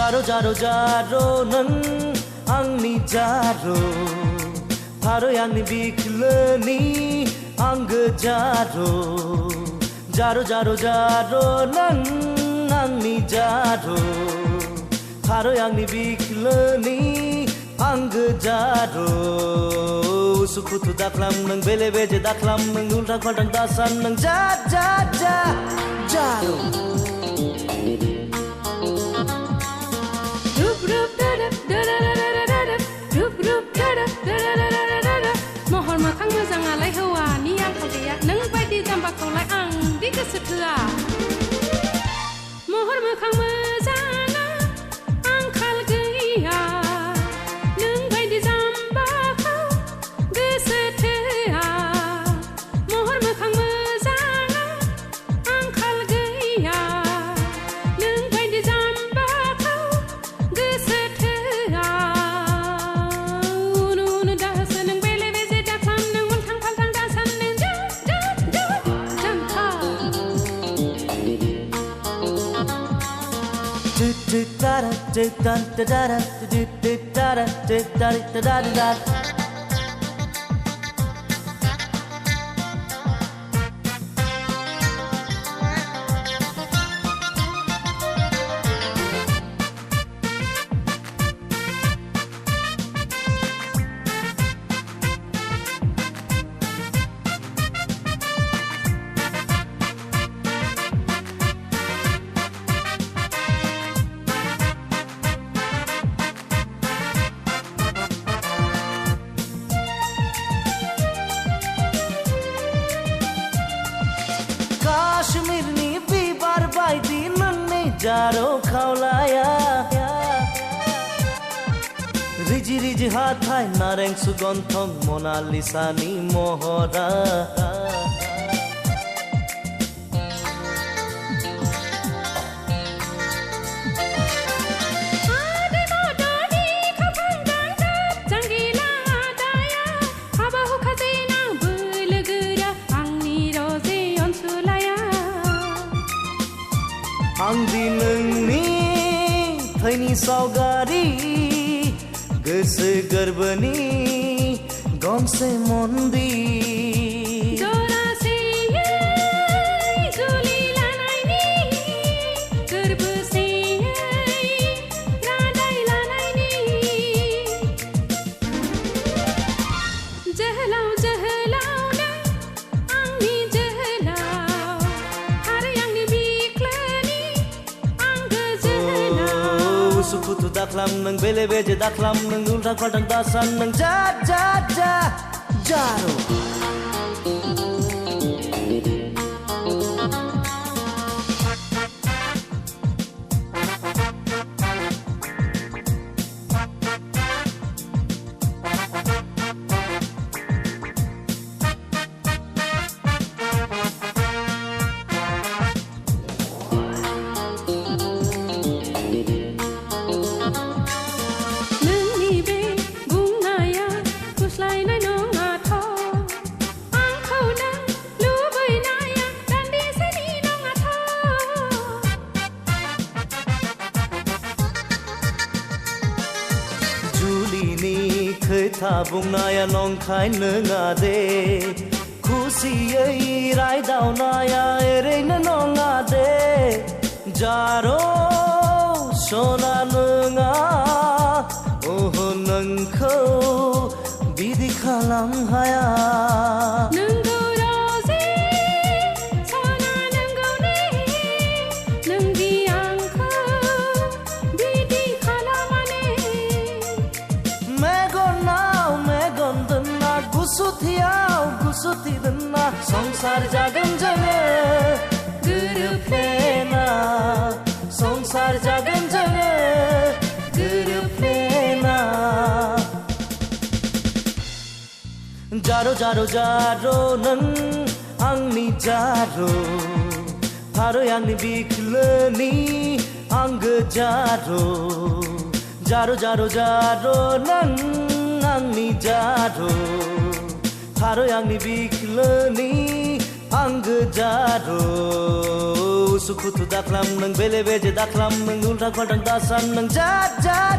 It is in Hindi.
जारो जारो जारो नों आंनि जारो फारो आंनि बिखलोनि आंगो जारो जारो जारो जारो नों आंनि जारो फारो आंनि बिखलोनि आंगो जारो उसुखुथु दाख्लाम नों बेले बेजे दाख्लाम नों उल्था फाल्थां दासान नों जा जा जा जारो महर मोखां मोजाङालाय हौवानि आंखाल गैया नों बायदि जाम्बाखौलाय आं दि गोसो थोआ महर मोखां मोजाङा आंखाल गैया नों बायदि जाम्बाखौ गोसो थोआ महर मोखां मोजाङा आंखाल गैया नों बायदि जाम्बाखौ गोसो थोआ उन उन दासो नों बेले बेजे दाख्लाम नों उल्थां फाल्थां दासान नों जा जा जा जाम्फा काश्मीरनि बिबार बायदि नोंनि जारो खावलाया रिजि रिजि हाथाय नारें सुगन्धं मनालिसानि महरा आंदि नोंनि थैनि सावगारि गोसो गोरबोनि गंसे मन्दिर जरासेयै जुलि लानायनि गोरबोसेयै रादाय लानायनि जोहोलाव जोहोलावनो आंनि जोहोलाव आरो आंनि बिख्लोनि उसुखुथु दाख्लाम नों बेले बेजे दाख्लाम नों उल्था फाल्थां दासान नों जा जा जा जारो खोथा बुंनाया नंखाय नङा दे खुसियै रायदावनाया ओरैनो नङा दे जारो सना नङा ओह नोंखौ बिदि खालाम हाया गुसुथि दोनना संसार जागोन जोङो गोरोबफ्लेना संसार जागोन जोङो गोरोबफ्लेना जारो जारो जारो नों आंनि जारो फारो आंनि बिखलोनि आंगो जारो जारो जारो जारो नों आंनि जारो फारो आंनि बिखलोनि आंगो जारो उसु खुथु दाख्लाम नों बेले बेजे दाख्लाम नों उल्था फाल्थां दासान नों जाद जाद